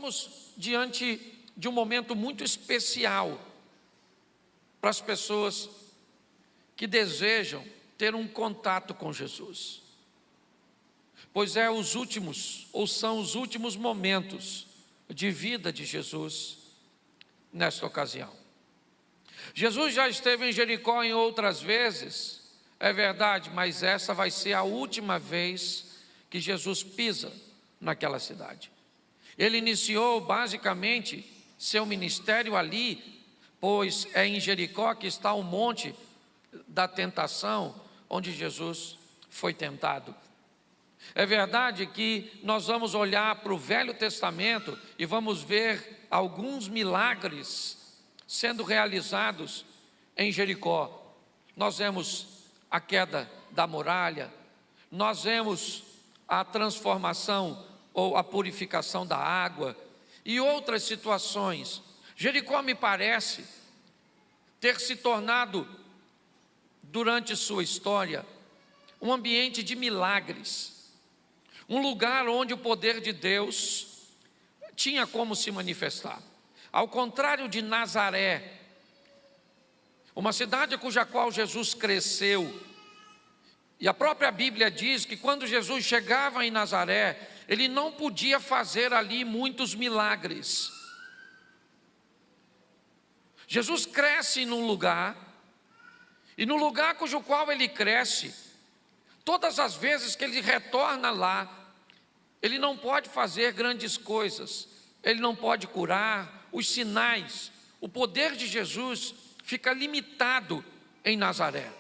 estamos diante de um momento muito especial para as pessoas que desejam ter um contato com Jesus, pois são os últimos momentos de vida de Jesus nesta ocasião. Jesus já esteve em Jericó em outras vezes, é verdade, mas essa vai ser a última vez que Jesus pisa naquela cidade. Ele iniciou basicamente seu ministério ali, pois é em Jericó que está o monte da tentação, onde Jesus foi tentado. É verdade que nós vamos olhar para o Velho Testamento e vamos ver alguns milagres sendo realizados em Jericó. Nós vemos a queda da muralha, nós vemos a transformação ou a purificação da água e outras situações. Jericó me parece ter se tornado, durante sua história, um ambiente de milagres, um lugar onde o poder de Deus tinha como se manifestar. Ao contrário de Nazaré, uma cidade cuja qual Jesus cresceu, e a própria Bíblia diz que quando Jesus chegava em Nazaré, ele não podia fazer ali muitos milagres. Jesus cresce num lugar, e no lugar cujo qual ele cresce, todas as vezes que ele retorna lá, ele não pode fazer grandes coisas, ele não pode curar, os sinais, o poder de Jesus fica limitado em Nazaré.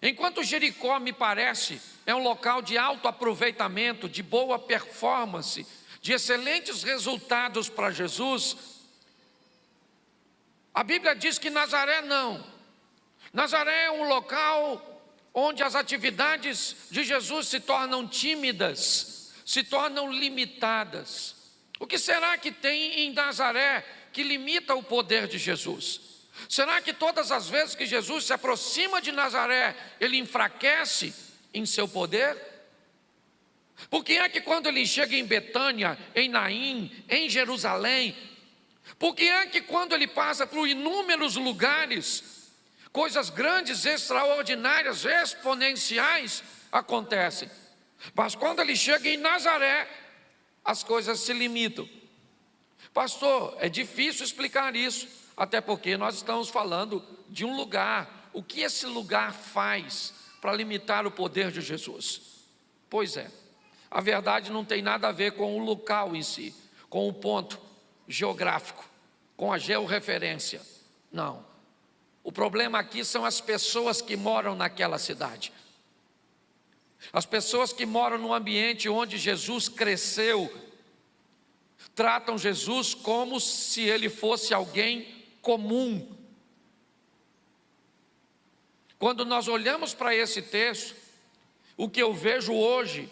Enquanto Jericó, me parece, é um local de alto aproveitamento, de boa performance, de excelentes resultados para Jesus, a Bíblia diz que Nazaré não. Nazaré é um local onde as atividades de Jesus se tornam tímidas, se tornam limitadas. O que será que tem em Nazaré que limita o poder de Jesus? Será que todas as vezes que Jesus se aproxima de Nazaré, ele enfraquece em seu poder? Por que é que quando ele chega em Betânia, em Naim, em Jerusalém, por que é que quando ele passa por inúmeros lugares, coisas grandes, extraordinárias, exponenciais acontecem? Mas quando ele chega em Nazaré, as coisas se limitam. Pastor, é difícil explicar isso, até porque nós estamos falando de um lugar. O que esse lugar faz para limitar o poder de Jesus? Pois é, a verdade não tem nada a ver com o local em si, com o ponto geográfico, com a georreferência. Não. O problema aqui são as pessoas que moram naquela cidade. As pessoas que moram no ambiente onde Jesus cresceu, tratam Jesus como se ele fosse alguém comum. Quando nós olhamos para esse texto, o que eu vejo hoje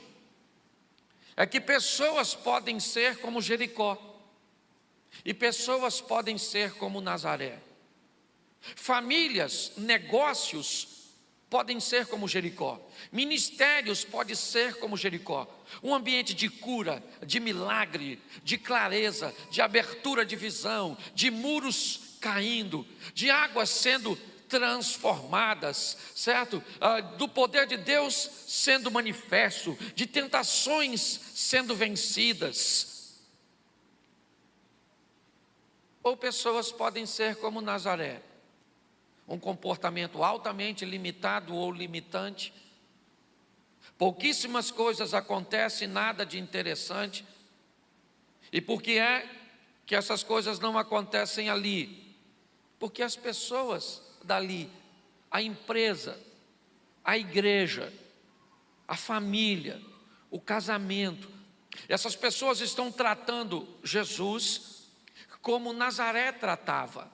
é que pessoas podem ser como Jericó, e pessoas podem ser como Nazaré. Famílias, negócios podem ser como Jericó, ministérios podem ser como Jericó, um ambiente de cura, de milagre, de clareza, de abertura de visão, de muros caindo, de águas sendo transformadas, certo? Do poder de Deus sendo manifesto, de tentações sendo vencidas. Ou pessoas podem ser como Nazaré, um comportamento altamente limitado ou limitante, pouquíssimas coisas acontecem, nada de interessante. E por que é que essas coisas não acontecem ali? Porque as pessoas dali, a empresa, a igreja, a família, o casamento, essas pessoas estão tratando Jesus como Nazaré tratava.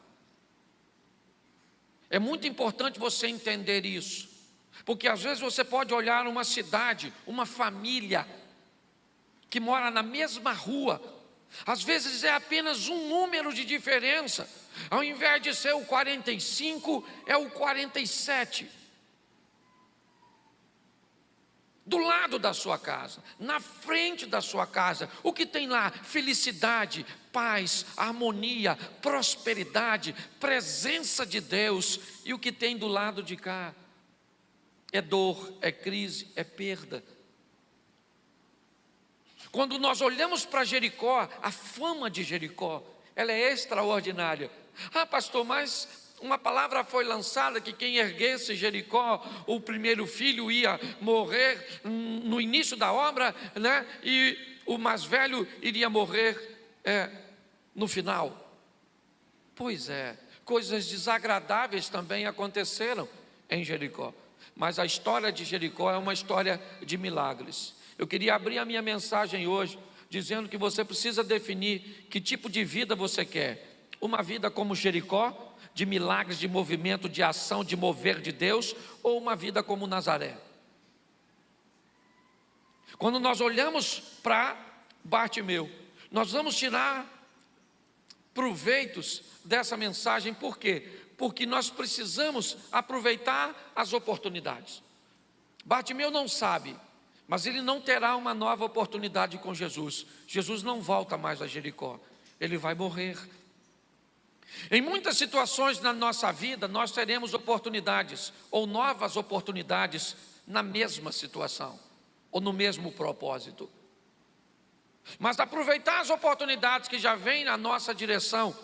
É muito importante você entender isso, porque às vezes você pode olhar uma cidade, uma família que mora na mesma rua, às vezes é apenas um número de diferença, ao invés de ser o 45, é o 47. do lado da sua casa, na frente da sua casa. O que tem lá? Felicidade, paz, harmonia, prosperidade, presença de Deus. E o que tem do lado de cá? É dor, é crise, é perda. Quando nós olhamos para Jericó, a fama de Jericó, ela é extraordinária. Ah, pastor, mas uma palavra foi lançada que quem erguesse Jericó, o primeiro filho ia morrer no início da obra, né? E o mais velho iria morrer no final. Pois é, coisas desagradáveis também aconteceram em Jericó. Mas a história de Jericó é uma história de milagres. Eu queria abrir a minha mensagem hoje dizendo que você precisa definir que tipo de vida você quer. Uma vida como Jericó, de milagres, de movimento, de ação, de mover de Deus, ou uma vida como Nazaré. Quando nós olhamos para Bartimeu, nós vamos tirar proveitos dessa mensagem. Por quê? Porque nós precisamos aproveitar as oportunidades. Bartimeu não sabe, mas ele não terá uma nova oportunidade com Jesus. Jesus não volta mais a Jericó, ele vai morrer. Em muitas situações na nossa vida, nós teremos oportunidades, ou novas oportunidades, na mesma situação, ou no mesmo propósito. Mas aproveitar as oportunidades que já vêm na nossa direção,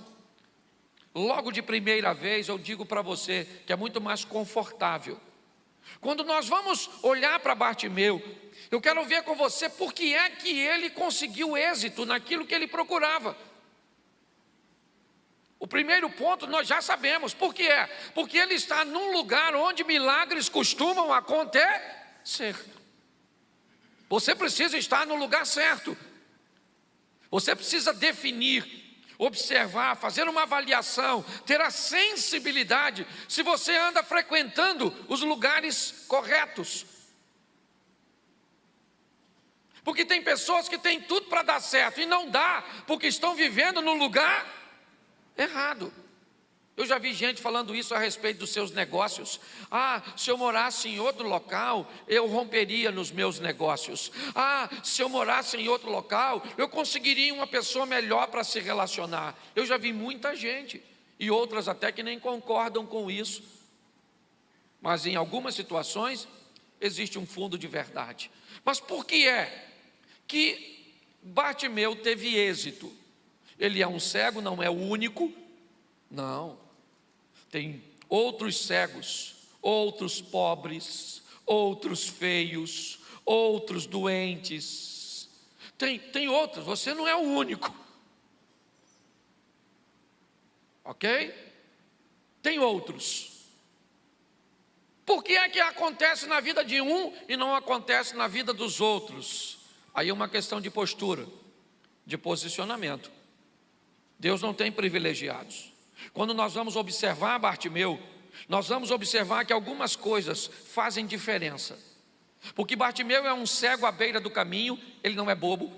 logo de primeira vez, eu digo para você que é muito mais confortável. Quando nós vamos olhar para Bartimeu, eu quero ver com você por que é que ele conseguiu êxito naquilo que ele procurava. O primeiro ponto nós já sabemos, por que é? Porque ele está num lugar onde milagres costumam acontecer. Você precisa estar no lugar certo. Você precisa definir, observar, fazer uma avaliação, ter a sensibilidade se você anda frequentando os lugares corretos. Porque tem pessoas que têm tudo para dar certo e não dá, porque estão vivendo no lugar errado. Eu já vi gente falando isso a respeito dos seus negócios. Ah, se eu morasse em outro local, eu romperia nos meus negócios. Ah, se eu morasse em outro local, eu conseguiria uma pessoa melhor para se relacionar. Eu já vi muita gente, e outras até que nem concordam com isso. Mas em algumas situações, existe um fundo de verdade. Mas por que é que Bartimeu teve êxito? Ele é um cego, não é o único. Não. Tem outros cegos, outros pobres, outros feios, outros doentes. Tem outros, você não é o único. Ok? Tem outros. Por que é que acontece na vida de um e não acontece na vida dos outros? Aí é uma questão de postura, de posicionamento. Deus não tem privilegiados. Quando nós vamos observar Bartimeu, nós vamos observar que algumas coisas fazem diferença. Porque Bartimeu é um cego à beira do caminho, ele não é bobo.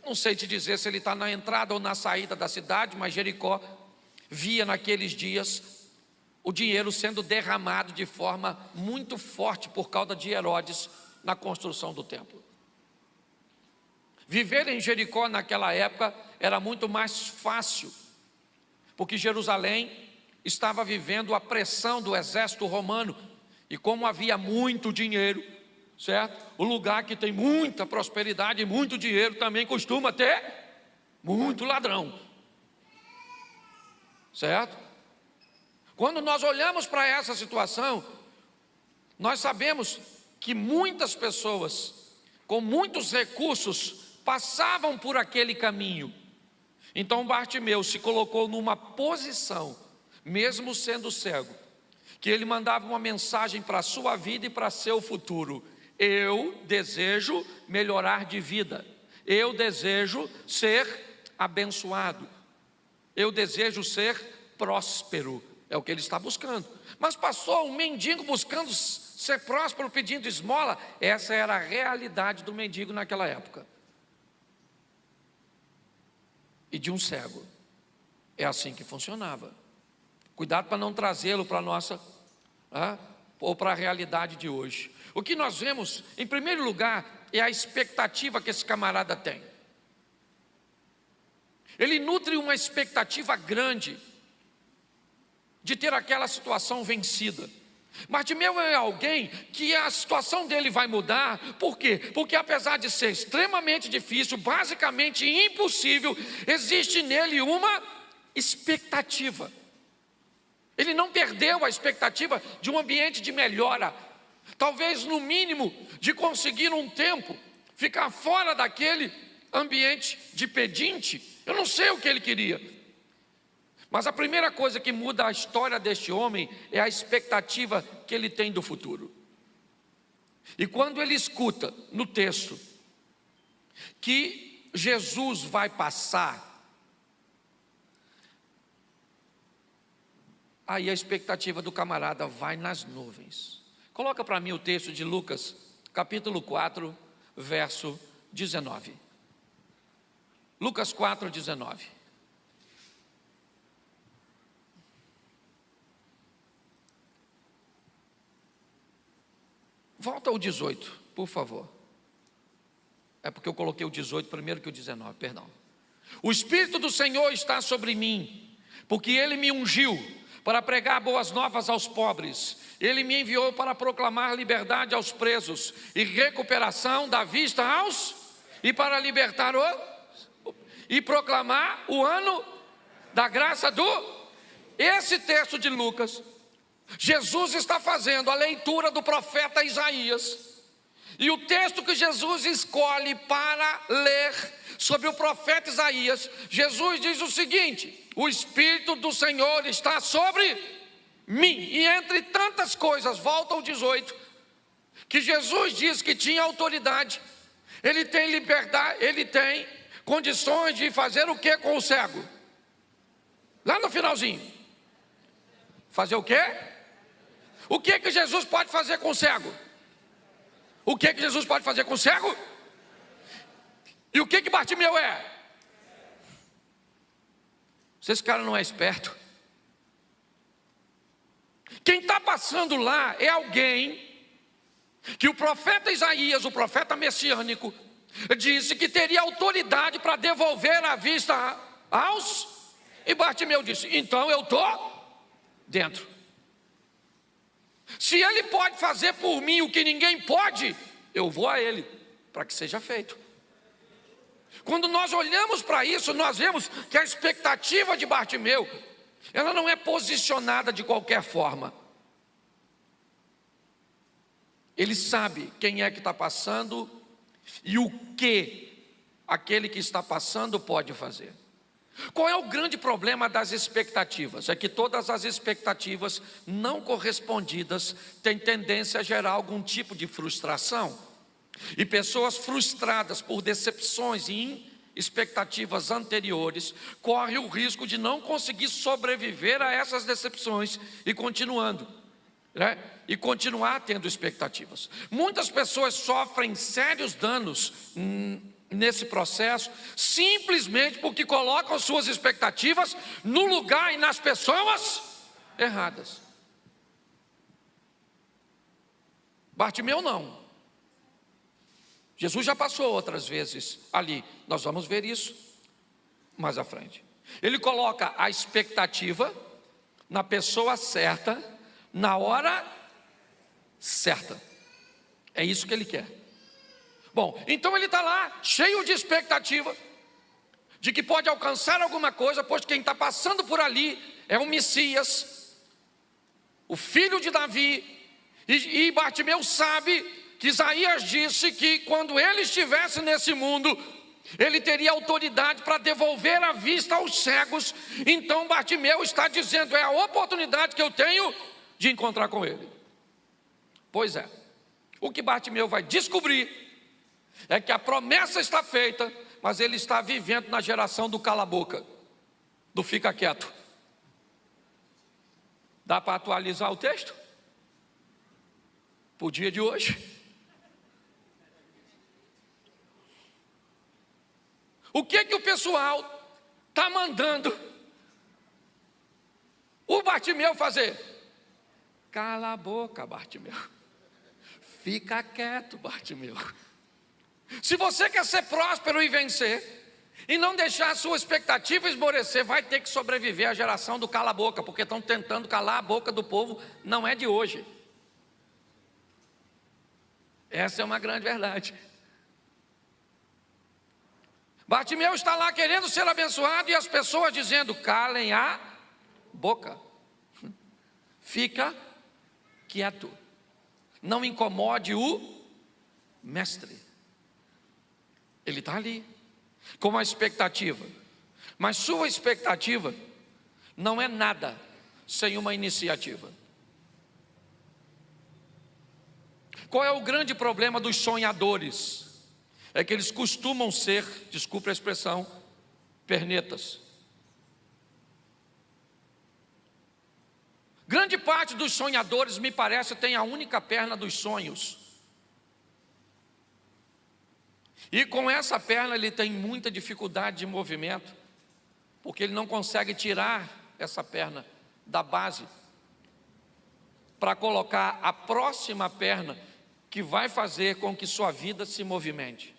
Não sei te dizer se ele está na entrada ou na saída da cidade, mas Jericó via naqueles dias o dinheiro sendo derramado de forma muito forte por causa de Herodes na construção do templo. Viver em Jericó naquela época era muito mais fácil, porque Jerusalém estava vivendo a pressão do exército romano, e como havia muito dinheiro, certo? O lugar que tem muita prosperidade e muito dinheiro também costuma ter muito ladrão, certo? Quando nós olhamos para essa situação, nós sabemos que muitas pessoas com muitos recursos passavam por aquele caminho. Então Bartimeu se colocou numa posição, mesmo sendo cego, que ele mandava uma mensagem para a sua vida e para seu futuro: eu desejo melhorar de vida, eu desejo ser abençoado, eu desejo ser próspero. É o que ele está buscando. Mas passou um mendigo buscando ser próspero, pedindo esmola. Essa era a realidade do mendigo naquela época. E de um cego. É assim que funcionava. Cuidado para não trazê-lo para a nossa... ou para a realidade de hoje. O que nós vemos, em primeiro lugar, é a expectativa que esse camarada tem. Ele nutre uma expectativa grande de ter aquela situação vencida. Bartimeu é alguém que a situação dele vai mudar. Por quê? Porque apesar de ser extremamente difícil, basicamente impossível, existe nele uma expectativa. Ele não perdeu a expectativa de um ambiente de melhora, talvez no mínimo de conseguir um tempo ficar fora daquele ambiente de pedinte. Eu não sei o que ele queria, mas a primeira coisa que muda a história deste homem é a expectativa que ele tem do futuro. E quando ele escuta no texto que Jesus vai passar, aí a expectativa do camarada vai nas nuvens. Coloca para mim o texto de Lucas, capítulo 4, verso 19. Lucas 4, 19. Volta ao 18, por favor. É porque eu coloquei o 18 primeiro que o 19, perdão. O Espírito do Senhor está sobre mim, porque Ele me ungiu para pregar boas novas aos pobres. Ele me enviou para proclamar liberdade aos presos e recuperação da vista aos, e para libertar e proclamar o ano da graça do. Esse texto de Lucas, Jesus está fazendo a leitura do profeta Isaías, e o texto que Jesus escolhe para ler sobre o profeta Isaías, Jesus diz o seguinte: o Espírito do Senhor está sobre mim. E entre tantas coisas, volta ao 18, que Jesus diz que tinha autoridade, ele tem liberdade, ele tem condições de fazer o que com o cego? Lá no finalzinho, fazer o quê? O que que Jesus pode fazer com o cego? O que que Jesus pode fazer com o cego? E o que que Bartimeu é? Se esse cara não é esperto, quem está passando lá é alguém que o profeta Isaías, o profeta messiânico, disse que teria autoridade para devolver a vista aos. E Bartimeu disse: então eu estou dentro. Se ele pode fazer por mim o que ninguém pode, eu vou a ele, para que seja feito. Quando nós olhamos para isso, nós vemos que a expectativa de Bartimeu, ela não é posicionada de qualquer forma. Ele sabe quem é que está passando e o que aquele que está passando pode fazer. Qual é o grande problema das expectativas? É que todas as expectativas não correspondidas têm tendência a gerar algum tipo de frustração. E pessoas frustradas por decepções e expectativas anteriores correm o risco de não conseguir sobreviver a essas decepções e continuar tendo expectativas. Muitas pessoas sofrem sérios danos nesse processo, simplesmente porque colocam suas expectativas no lugar e nas pessoas erradas. Bartimeu não. Jesus já passou outras vezes ali, nós vamos ver isso mais à frente. Ele coloca a expectativa na pessoa certa, na hora certa. É isso que ele quer. Bom, então ele está lá, cheio de expectativa, de que pode alcançar alguma coisa, pois quem está passando por ali é o Messias, o filho de Davi, e Bartimeu sabe que Isaías disse que quando ele estivesse nesse mundo, ele teria autoridade para devolver a vista aos cegos. Então Bartimeu está dizendo: é a oportunidade que eu tenho de encontrar com ele. Pois é, o que Bartimeu vai descobrir é que a promessa está feita, mas ele está vivendo na geração do cala-boca, do fica quieto. Dá para atualizar o texto? Para o dia de hoje? O que que o pessoal está mandando o Bartimeu fazer? Cala a boca, Bartimeu. Fica quieto, Bartimeu. Se você quer ser próspero e vencer, e não deixar a sua expectativa esmorecer, vai ter que sobreviver à geração do cala a boca, porque estão tentando calar a boca do povo, não é de hoje. Essa é uma grande verdade. Bartimeu está lá querendo ser abençoado e as pessoas dizendo: calem a boca, fica quieto, não incomode o mestre. Ele está ali com uma expectativa, mas sua expectativa não é nada sem uma iniciativa. Qual é o grande problema dos sonhadores? É que eles costumam ser, desculpe a expressão, pernetas. Grande parte dos sonhadores, me parece, tem a única perna dos sonhos. E com essa perna ele tem muita dificuldade de movimento, porque ele não consegue tirar essa perna da base para colocar a próxima perna que vai fazer com que sua vida se movimente.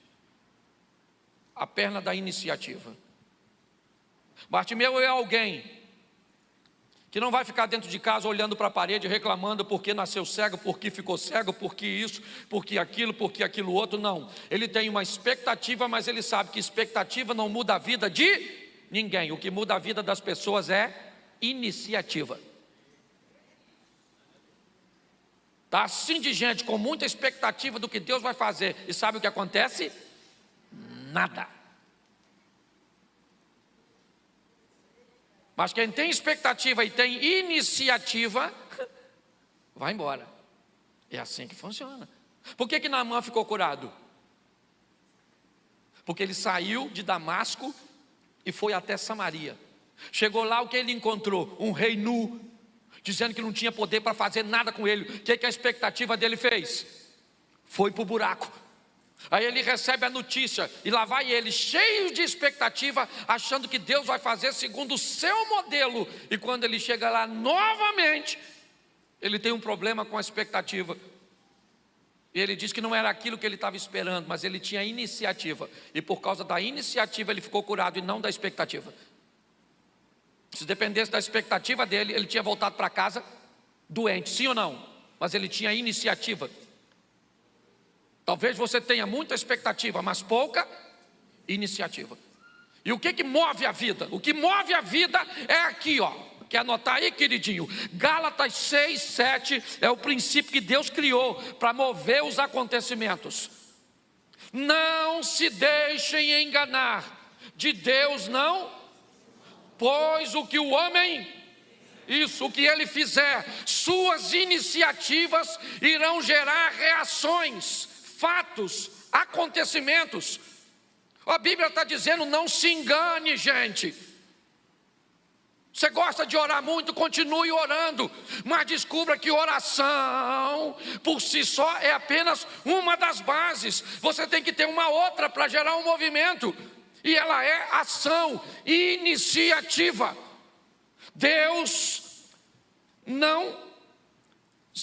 A perna da iniciativa. Bartimeu é alguém que não vai ficar dentro de casa olhando para a parede, reclamando porque nasceu cego, porque ficou cego, porque isso, porque aquilo outro. Não, ele tem uma expectativa, mas ele sabe que expectativa não muda a vida de ninguém. O que muda a vida das pessoas é iniciativa. Está assim de gente com muita expectativa do que Deus vai fazer, e sabe o que acontece? Nada. Mas quem tem expectativa e tem iniciativa, vai embora. É assim que funciona. Por que Naamã ficou curado? Porque ele saiu de Damasco e foi até Samaria. Chegou lá, o que ele encontrou? Um rei nu, dizendo que não tinha poder para fazer nada com ele. O que a expectativa dele fez? Foi para o buraco. Aí ele recebe a notícia, e lá vai ele, cheio de expectativa, achando que Deus vai fazer segundo o seu modelo. E quando ele chega lá novamente, ele tem um problema com a expectativa. E ele diz que não era aquilo que ele estava esperando, mas ele tinha iniciativa. E por causa da iniciativa ele ficou curado, e não da expectativa. Se dependesse da expectativa dele, ele tinha voltado para casa doente, sim ou não? Mas ele tinha iniciativa. Talvez você tenha muita expectativa, mas pouca iniciativa. E o que move a vida? O que move a vida é aqui, ó. Quer anotar aí, queridinho? Gálatas 6, 7 é o princípio que Deus criou para mover os acontecimentos. Não se deixem enganar, de Deus não, pois o que o homem, o que ele fizer, suas iniciativas irão gerar reações, fatos, acontecimentos. A Bíblia está dizendo: não se engane, gente. Você gosta de orar muito, continue orando, mas descubra que oração por si só é apenas uma das bases. Você tem que ter uma outra para gerar um movimento, e ela é ação, iniciativa. Deus não,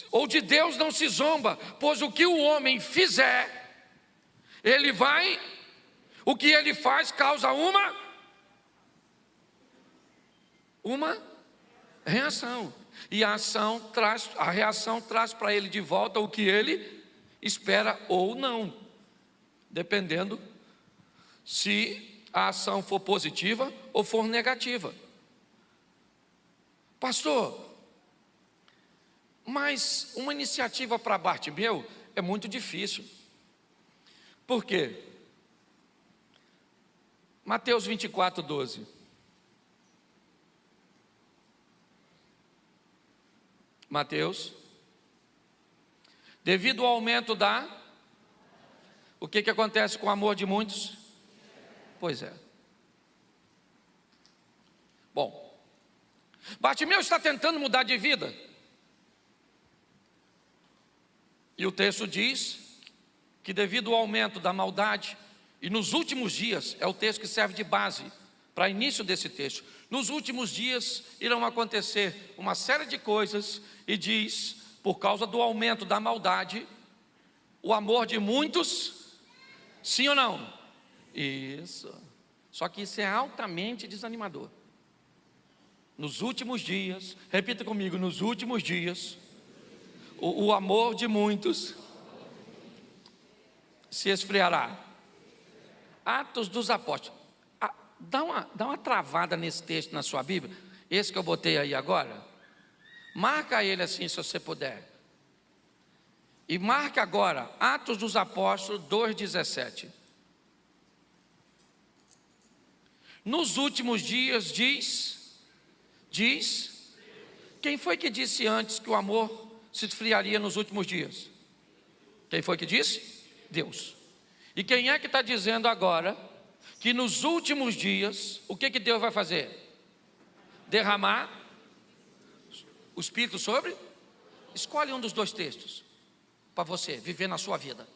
ou de Deus não se zomba, pois o que o homem fizer, ele vai, o que ele faz causa uma reação, e a reação traz para ele de volta o que ele espera ou não, dependendo se a ação for positiva ou for negativa. Pastor, mas uma iniciativa para Bartimeu é muito difícil. Por quê? Mateus 24, 12. Mateus. Devido ao aumento o que acontece com o amor de muitos? Pois é. Bom, Bartimeu está tentando mudar de vida. E o texto diz que devido ao aumento da maldade, e nos últimos dias, é o texto que serve de base para início desse texto, nos últimos dias irão acontecer uma série de coisas, e diz por causa do aumento da maldade, o amor de muitos, sim ou não? Isso. Só que isso é altamente desanimador. Nos últimos dias, repita comigo, nos últimos dias, o amor de muitos se esfriará. Atos dos Apóstolos. Dá uma travada nesse texto na sua Bíblia, esse que eu botei aí agora. Marca ele assim, se você puder. E marca agora, Atos dos Apóstolos 2,17. Nos últimos dias, diz, quem foi que disse antes que o amor se esfriaria nos últimos dias? Quem foi que disse? Deus. E quem é que está dizendo agora que nos últimos dias, o que Deus vai fazer? Derramar o Espírito sobre? Escolhe um dos dois textos para você viver na sua vida.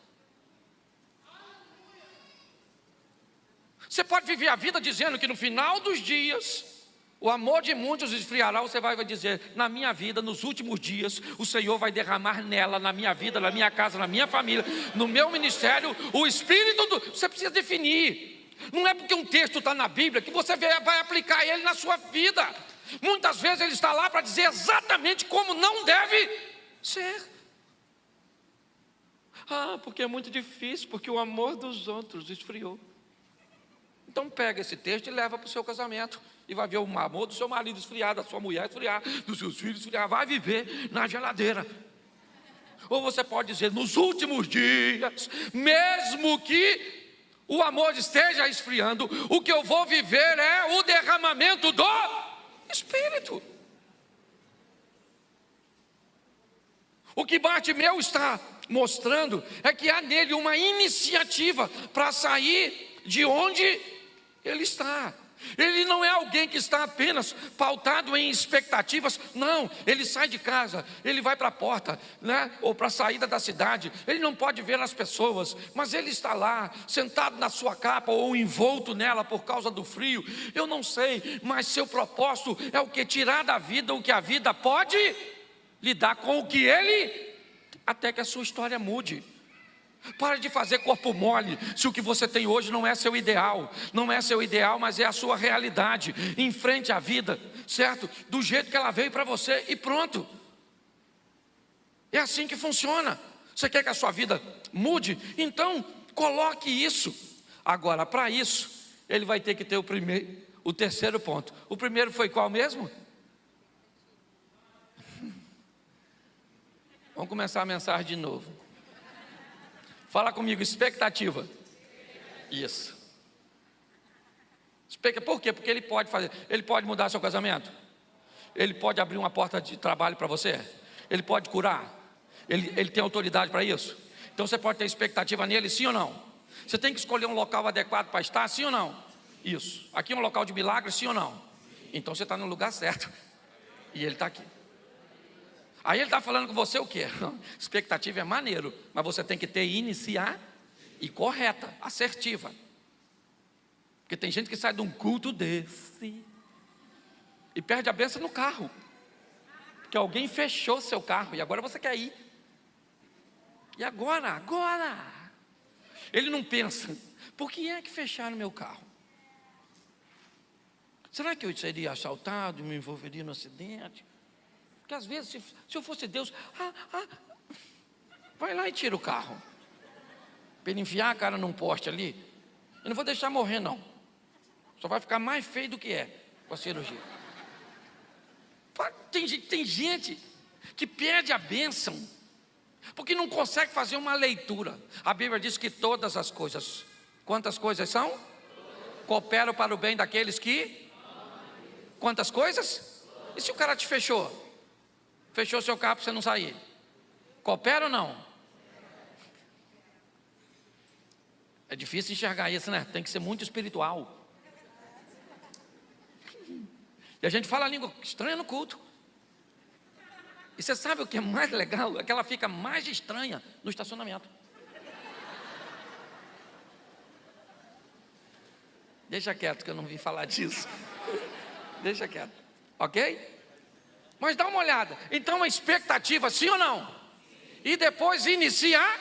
Você pode viver a vida dizendo que no final dos dias o amor de muitos esfriará. Você vai dizer: na minha vida, nos últimos dias, o Senhor vai derramar nela, na minha vida, na minha casa, na minha família, no meu ministério, o Espírito do... Você precisa definir. Não é porque um texto está na Bíblia que você vai aplicar ele na sua vida. Muitas vezes ele está lá para dizer exatamente como não deve ser. Porque é muito difícil, porque o amor dos outros esfriou. Então pega esse texto e leva para o seu casamento. E vai ver o amor do seu marido esfriar, da sua mulher esfriar, dos seus filhos esfriar. Vai viver na geladeira. Ou você pode dizer: nos últimos dias, mesmo que o amor esteja esfriando, o que eu vou viver é o derramamento do Espírito. O que Bartimeu está mostrando é que há nele uma iniciativa para sair de onde ele está. Ele não é alguém que está apenas pautado em expectativas. Não, ele sai de casa, ele vai para a porta, né? Ou para a saída da cidade. Ele não pode ver as pessoas, mas ele está lá, sentado na sua capa ou envolto nela por causa do frio. Eu não sei, mas seu propósito é o que? Tirar da vida o que a vida pode lidar com o que ele, até que a sua história mude. Para de fazer corpo mole, se o que você tem hoje não é seu ideal. Não é seu ideal, mas é a sua realidade. Enfrente a vida, certo? Do jeito que ela veio para você e pronto. É assim que funciona. Você quer que a sua vida mude? Então, coloque isso. Agora, para isso, ele vai ter que ter o terceiro ponto. O primeiro foi qual mesmo? Vamos começar a mensagem de novo. Fala comigo, expectativa. Isso. Por quê? Porque ele pode fazer. Ele pode mudar seu casamento. Ele pode abrir uma porta de trabalho para você. Ele pode curar. Ele tem autoridade para isso. Então você pode ter expectativa nele, sim ou não? Você tem que escolher um local adequado para estar, sim ou não? Isso. Aqui é um local de milagre, sim ou não? Então você está no lugar certo. E ele está aqui. Aí ele está falando com você o quê? Expectativa é maneiro, mas você tem que ter iniciar e correta, assertiva. Porque tem gente que sai de um culto desse e perde a bênção no carro. Porque alguém fechou seu carro e agora você quer ir. E agora? Ele não pensa: por que é que fecharam meu carro? Será que eu seria assaltado e me envolveria no acidente? Porque às vezes, se eu fosse Deus, vai lá e tira o carro, para ele enfiar a cara num poste ali. Eu não vou deixar morrer não, só vai ficar mais feio do que é com a cirurgia. Tem gente que perde a bênção, porque não consegue fazer uma leitura. A Bíblia diz que todas as coisas, quantas coisas são? Cooperam para o bem daqueles que... Quantas coisas? E se o cara te fechou seu carro para você não sair? Coopera ou não? É difícil enxergar isso, né? Tem que ser muito espiritual. E a gente fala a língua estranha no culto. E você sabe o que é mais legal? É que ela fica mais estranha no estacionamento. Deixa quieto que eu não vim falar disso. Deixa quieto, ok? Mas dá uma olhada, então a expectativa, sim ou não? E depois iniciar,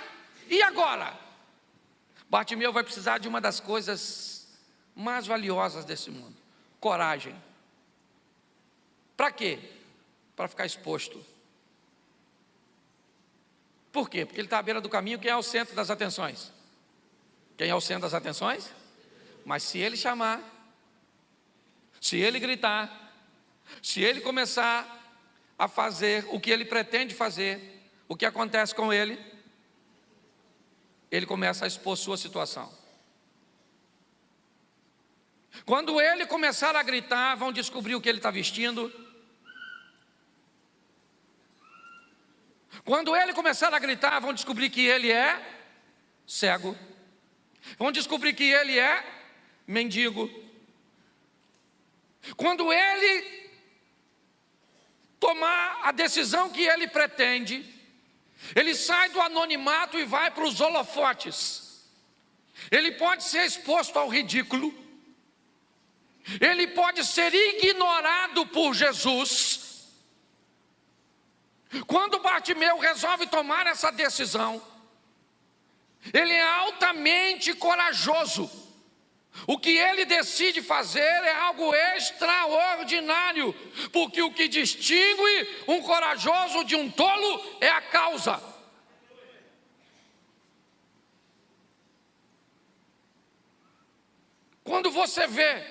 e agora? Bartimeu vai precisar de uma das coisas mais valiosas desse mundo: coragem. Para quê? Para ficar exposto. Por quê? Porque ele está à beira do caminho. Quem é o centro das atenções? Quem é o centro das atenções? Mas se ele chamar, se ele gritar, se ele começar a fazer o que ele pretende fazer, o que acontece com ele? Ele começa a expor sua situação. Quando ele começar a gritar, vão descobrir o que ele está vestindo. Quando ele começar a gritar, vão descobrir que ele é cego. Vão descobrir que ele é mendigo. Quando ele tomar a decisão que ele pretende, ele sai do anonimato e vai para os holofotes. Ele pode ser exposto ao ridículo. Ele pode ser ignorado por Jesus. Quando Bartimeu resolve tomar essa decisão, ele é altamente corajoso. O que ele decide fazer é algo extraordinário, porque o que distingue um corajoso de um tolo é a causa. Quando você vê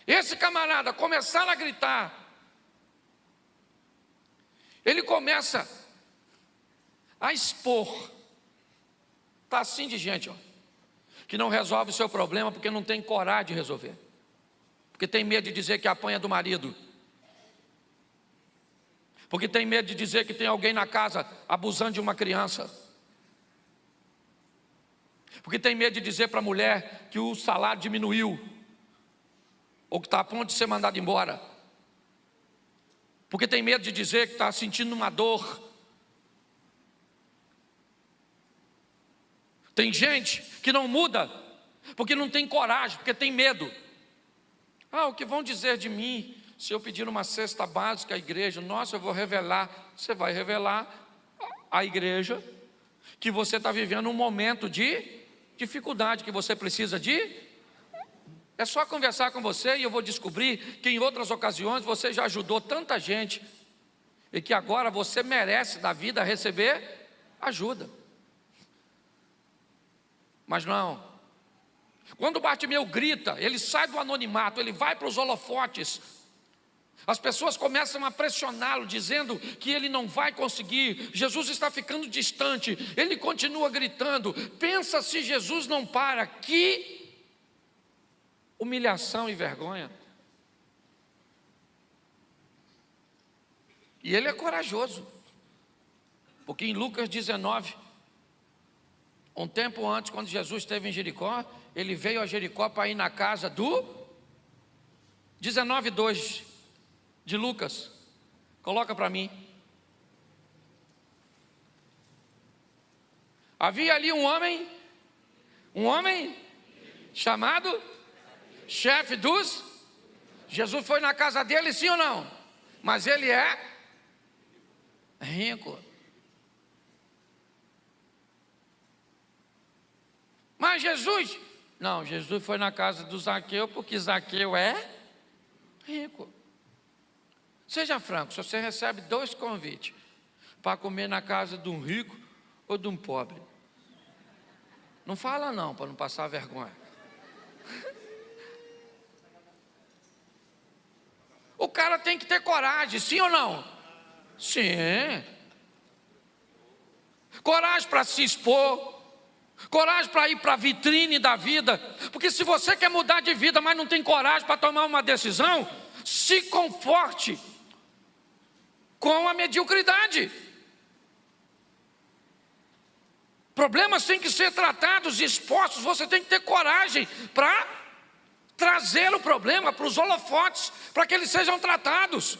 esse camarada começar a gritar, ele começa a expor. Está assim de gente, ó, que não resolve o seu problema porque não tem coragem de resolver, porque tem medo de dizer que apanha do marido, porque tem medo de dizer que tem alguém na casa abusando de uma criança, porque tem medo de dizer para a mulher que o salário diminuiu, ou que está a ponto de ser mandado embora, porque tem medo de dizer que está sentindo uma dor. Tem gente que não muda porque não tem coragem, porque tem medo. O que vão dizer de mim se eu pedir uma cesta básica à igreja? Nossa, eu vou revelar. Você vai revelar à igreja que você está vivendo um momento de dificuldade, que você precisa de... É só conversar com você e eu vou descobrir que em outras ocasiões você já ajudou tanta gente e que agora você merece da vida receber ajuda. Mas não. Quando Bartimeu grita, ele sai do anonimato, ele vai para os holofotes. As pessoas começam a pressioná-lo, dizendo que ele não vai conseguir. Jesus está ficando distante. Ele continua gritando. Pensa se Jesus não para. Que humilhação e vergonha. E ele é corajoso, porque em Lucas 19, um tempo antes, quando Jesus esteve em Jericó, ele veio a Jericó para ir na casa do 19:2 de Lucas. Coloca para mim. Havia ali um homem chamado chefe dos... Jesus foi na casa dele, sim ou não? Mas ele é rico. Mas Jesus... Não, Jesus foi na casa do Zaqueu porque Zaqueu é rico. Seja franco, se você recebe 2 convites para comer na casa de um rico ou de um pobre, não fala não, para não passar vergonha. O cara tem que ter coragem, sim ou não? Sim. Coragem para se expor, coragem para ir para a vitrine da vida. Porque se você quer mudar de vida, mas não tem coragem para tomar uma decisão, se conforte com a mediocridade. Problemas têm que ser tratados e expostos. Você tem que ter coragem para trazer o problema para os holofotes, para que eles sejam tratados.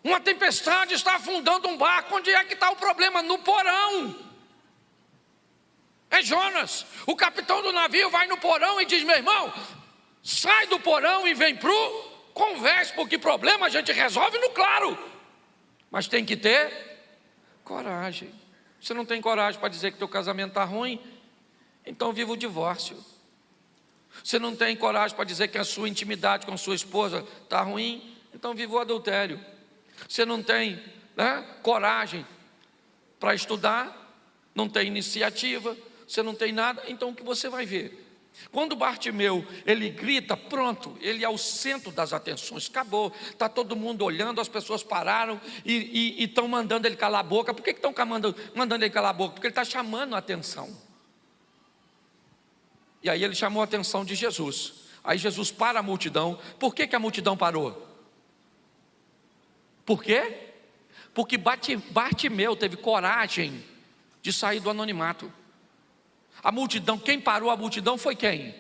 Uma tempestade está afundando um barco. Onde é que está o problema? No porão. É Jonas. O capitão do navio vai no porão e diz: meu irmão, sai do porão e vem para o convés, porque problema a gente resolve no claro. Mas tem que ter coragem. Você não tem coragem para dizer que teu casamento está ruim, então viva o divórcio. Você não tem coragem para dizer que a sua intimidade com a sua esposa está ruim, então viva o adultério. Você não tem, coragem para estudar, não tem iniciativa, você não tem nada, então o que você vai ver? Quando Bartimeu, ele grita, pronto, ele é o centro das atenções, acabou, está todo mundo olhando, as pessoas pararam e estão mandando ele calar a boca. Por que estão mandando ele calar a boca? Porque ele está chamando a atenção. E aí ele chamou a atenção de Jesus. Aí Jesus para a multidão. Por que a multidão parou? Por quê? Porque Bartimeu teve coragem de sair do anonimato. A multidão, quem parou a multidão foi quem?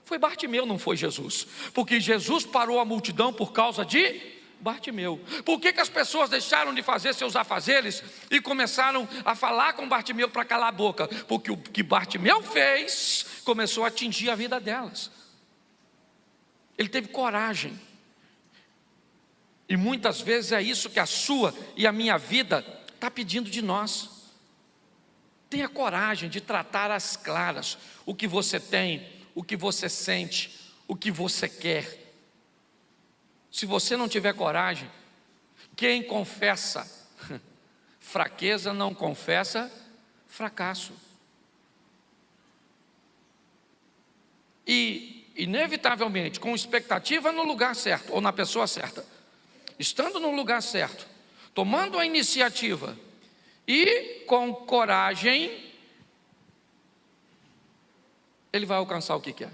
Foi Bartimeu, não foi Jesus. Porque Jesus parou a multidão por causa de Bartimeu. Por que as pessoas deixaram de fazer seus afazeres e começaram a falar com Bartimeu para calar a boca? Porque o que Bartimeu fez começou a atingir a vida delas. Ele teve coragem. E muitas vezes é isso que a sua e a minha vida está pedindo de nós. Tenha coragem de tratar às claras o que você tem, o que você sente, o que você quer. Se você não tiver coragem, quem confessa fraqueza não confessa fracasso. E, inevitavelmente, com expectativa no lugar certo, ou na pessoa certa, estando no lugar certo, tomando a iniciativa e com coragem, ele vai alcançar o que quer.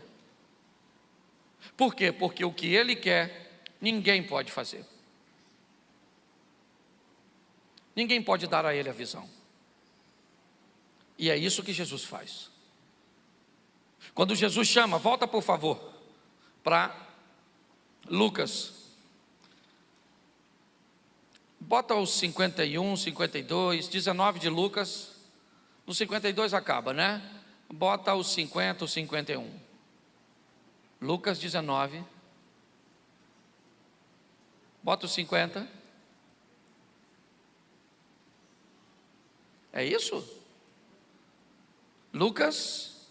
Por quê? Porque o que ele quer, ninguém pode fazer. Ninguém pode dar a ele a visão. E é isso que Jesus faz. Quando Jesus chama, volta por favor, para Lucas. Bota os 51, 52, 19 de Lucas. No 52 acaba, né? Bota os 50, os 51. Lucas 19. Bota os 50. É isso? Lucas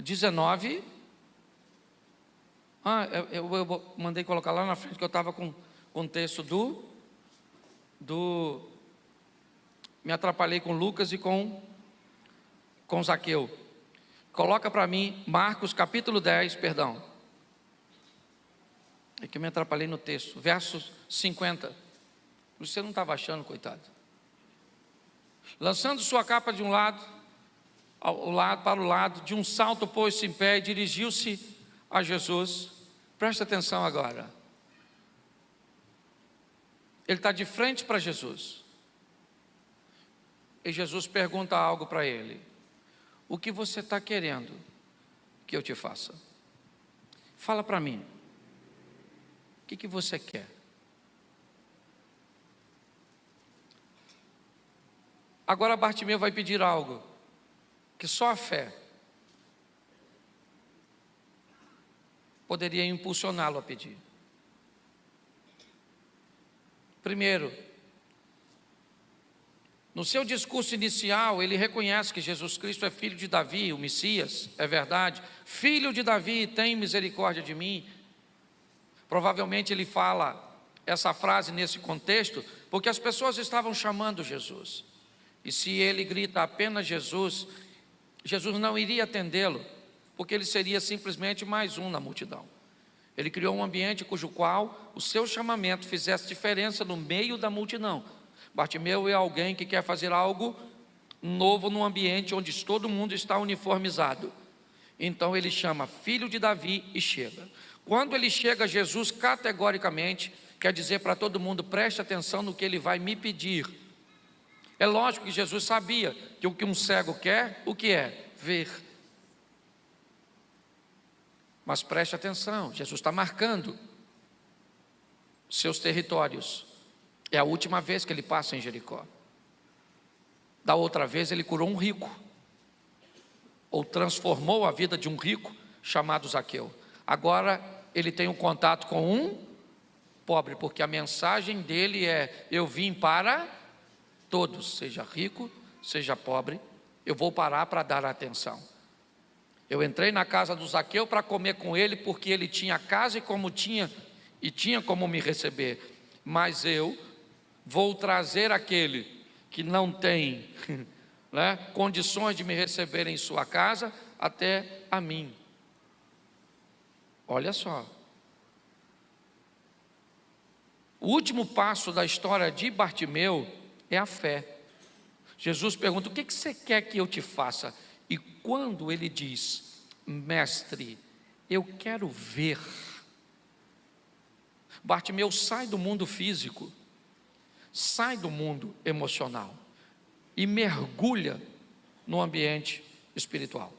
19. Eu mandei colocar lá na frente que eu estava com o texto me atrapalhei com Lucas e com Zaqueu. Coloca para mim Marcos capítulo 10, perdão. É que eu me atrapalhei no texto, versos 50. Você não estava achando, coitado. Lançando sua capa de um lado, para o lado, de um salto pôs-se em pé e dirigiu-se a Jesus. Presta atenção agora. Ele está de frente para Jesus. E Jesus pergunta algo para ele. O que você está querendo que eu te faça? Fala para mim. O que você quer? Agora Bartimeu vai pedir algo que só a fé poderia impulsioná-lo a pedir. Primeiro, no seu discurso inicial, ele reconhece que Jesus Cristo é filho de Davi, o Messias, é verdade. Filho de Davi, tem misericórdia de mim. Provavelmente ele fala essa frase nesse contexto, porque as pessoas estavam chamando Jesus. E se ele grita apenas Jesus, Jesus não iria atendê-lo, porque ele seria simplesmente mais um na multidão. Ele criou um ambiente cujo qual o seu chamamento fizesse diferença no meio da multidão. Bartimeu é alguém que quer fazer algo novo num ambiente onde todo mundo está uniformizado. Então ele chama filho de Davi e chega. Quando ele chega, Jesus categoricamente quer dizer para todo mundo: preste atenção no que ele vai me pedir. É lógico que Jesus sabia que o que um cego quer, o que é? Ver. Mas preste atenção, Jesus está marcando seus territórios. É a última vez que ele passa em Jericó. Da outra vez ele curou um rico, ou transformou a vida de um rico chamado Zaqueu. Agora ele tem um contato com um pobre, porque a mensagem dele é: eu vim para todos, seja rico, seja pobre, eu vou parar para dar atenção. Eu entrei na casa do Zaqueu para comer com ele, porque ele tinha casa e tinha como me receber, mas eu vou trazer aquele que não tem né, condições de me receber em sua casa até a mim. Olha só, o último passo da história de Bartimeu é a fé. Jesus pergunta: o que você quer que eu te faça? E quando ele diz: mestre, eu quero ver, Bartimeu sai do mundo físico, sai do mundo emocional e mergulha no ambiente espiritual.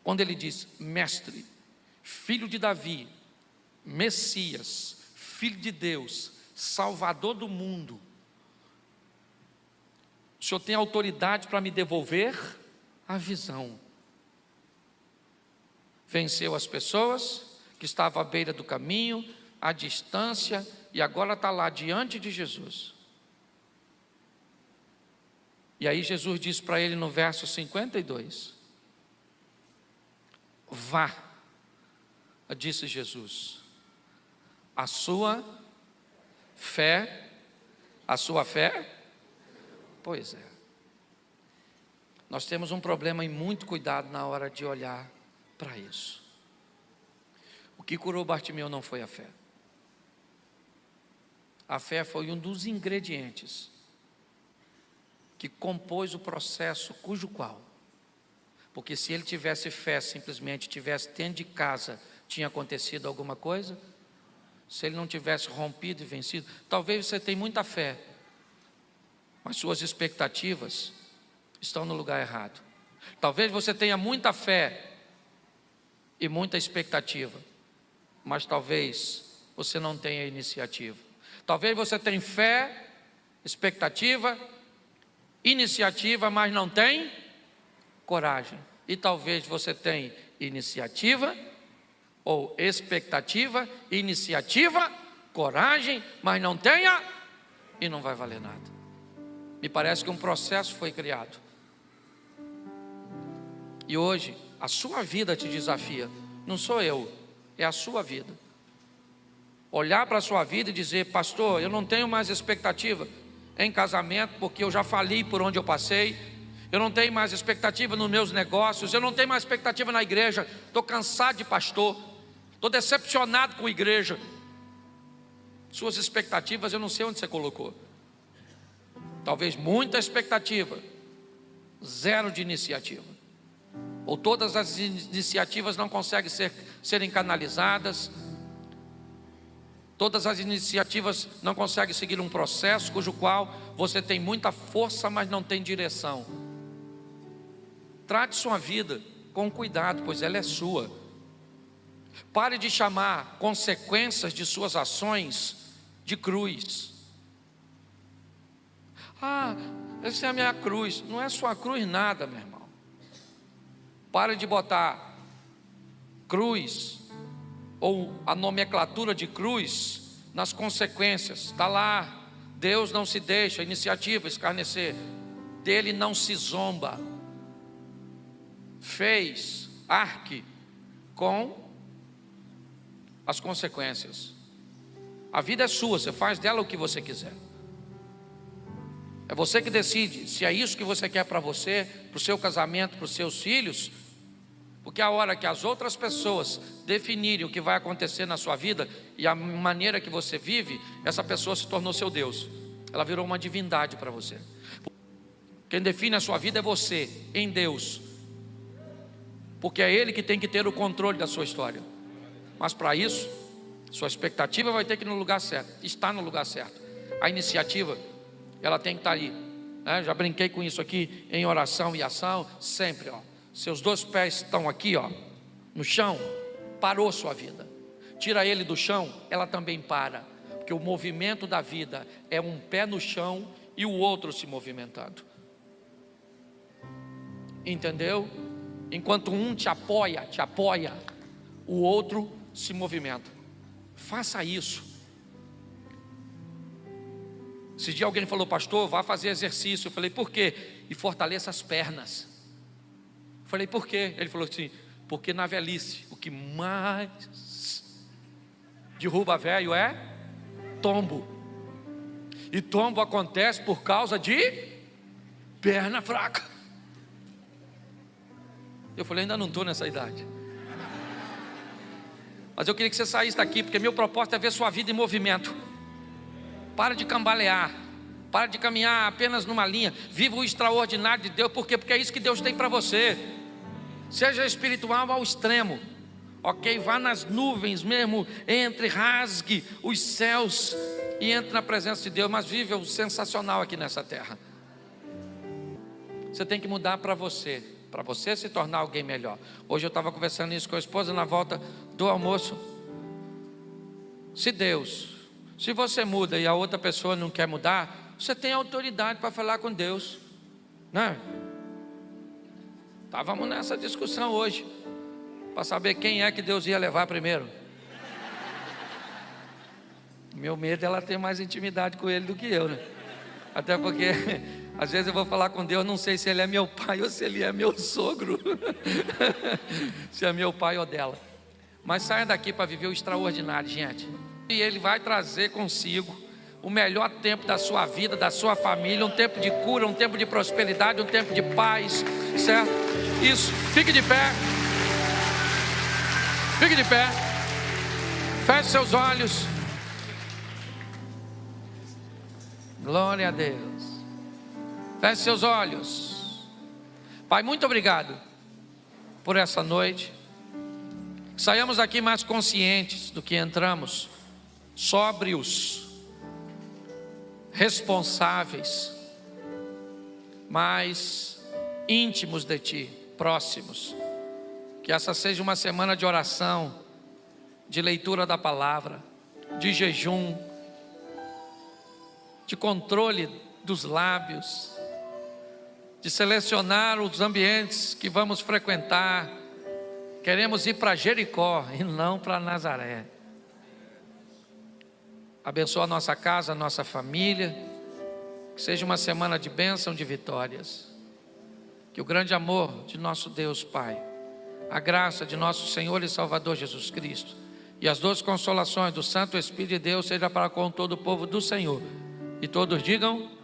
Quando ele diz: mestre, filho de Davi, Messias, filho de Deus, Salvador do mundo, o Senhor tem autoridade para me devolver a visão. Venceu as pessoas que estavam à beira do caminho, à distância, e agora está lá diante de Jesus. E aí Jesus diz para ele no verso 52, vá, disse Jesus, a sua fé, pois é. Nós temos um problema e muito cuidado na hora de olhar para isso. O que curou Bartimeu não foi a fé. A fé foi um dos ingredientes que compôs o processo cujo qual, porque se ele tivesse fé, simplesmente tivesse dentro de casa, tinha acontecido alguma coisa. Se ele não tivesse rompido e vencido, talvez você tenha muita fé, mas suas expectativas estão no lugar errado. Talvez você tenha muita fé e muita expectativa, mas talvez você não tenha iniciativa. Talvez você tenha fé, expectativa, iniciativa, mas não tem coragem. E talvez você tenha iniciativa ou expectativa, iniciativa, coragem, mas não tenha e não vai valer nada. Me parece que um processo foi criado. E hoje a sua vida te desafia. Não sou eu, é a sua vida. Olhar para a sua vida e dizer: pastor, eu não tenho mais expectativa em casamento, porque eu já fali por onde eu passei. Eu não tenho mais expectativa nos meus negócios. Eu não tenho mais expectativa na igreja. Estou cansado de pastor. Estou decepcionado com a igreja. Suas expectativas eu não sei onde você colocou. Talvez muita expectativa, zero de iniciativa. Ou todas as iniciativas não conseguem serem canalizadas. Todas as iniciativas não conseguem seguir um processo cujo qual você tem muita força, mas não tem direção. Trate sua vida com cuidado, pois ela é sua. Pare de chamar consequências de suas ações de cruz. Ah, essa é a minha cruz. Não é sua cruz nada, meu irmão. Pare de botar cruz ou a nomenclatura de cruz nas consequências. Está lá, Deus não se deixa, iniciativa, escarnecer, dele não se zomba. Fez, arque com as consequências. A vida é sua, você faz dela o que você quiser. É você que decide se é isso que você quer para você, para o seu casamento, para os seus filhos. Porque a hora que as outras pessoas definirem o que vai acontecer na sua vida e a maneira que você vive, essa pessoa se tornou seu Deus. Ela virou uma divindade para você. Quem define a sua vida é você, em Deus. Porque é Ele que tem que ter o controle da sua história. Mas para isso, sua expectativa vai ter que ir no lugar certo. Está no lugar certo. A iniciativa, ela tem que estar ali, né? Já brinquei com isso aqui em oração e ação. Sempre, ó, seus dois pés estão aqui, ó, no chão. Parou sua vida. Tira ele do chão, ela também para. Porque o movimento da vida é um pé no chão e o outro se movimentando. Entendeu? Enquanto um te apoia, o outro se movimenta. Faça isso. Esse dia alguém falou: pastor, vá fazer exercício. Eu falei: por quê? E fortaleça as pernas. Eu falei: por quê? Ele falou assim: porque na velhice o que mais derruba velho é tombo. E tombo acontece por causa de perna fraca. Eu falei: ainda não estou nessa idade. Mas eu queria que você saísse daqui, porque meu propósito é ver sua vida em movimento. Para de cambalear, para de caminhar apenas numa linha. Viva o extraordinário de Deus. Por quê? Porque é isso que Deus tem para você. Seja espiritual ao extremo, ok? Vá nas nuvens mesmo, entre, rasgue os céus e entre na presença de Deus. Mas vive o sensacional aqui nessa terra. Você tem que mudar para você se tornar alguém melhor. Hoje eu estava conversando isso com a esposa na volta do almoço. Se você muda e a outra pessoa não quer mudar, você tem autoridade para falar com Deus, né? Estávamos nessa discussão hoje, para saber quem é que Deus ia levar primeiro. Meu medo é ela ter mais intimidade com Ele do que eu, né? Até porque às vezes eu vou falar com Deus, não sei se Ele é meu pai ou se Ele é meu sogro. Se é meu pai ou dela. Mas saia daqui para viver o extraordinário, gente. E Ele vai trazer consigo o melhor tempo da sua vida, da sua família. Um tempo de cura, um tempo de prosperidade, um tempo de paz, certo? Isso, fique de pé. Fique de pé. Feche seus olhos. Glória a Deus. Feche seus olhos. Pai, muito obrigado por essa noite. Saiamos aqui mais conscientes do que entramos, sóbrios, responsáveis, mais íntimos de Ti, próximos. Que essa seja uma semana de oração, de leitura da palavra, de jejum, de controle dos lábios, de selecionar os ambientes que vamos frequentar. Queremos ir para Jericó e não para Nazaré. Abençoa a nossa casa, a nossa família. Que seja uma semana de bênção, de vitórias. Que o grande amor de nosso Deus Pai, a graça de nosso Senhor e Salvador Jesus Cristo e as doces consolações do Santo Espírito de Deus seja para com todo o povo do Senhor. E todos digam...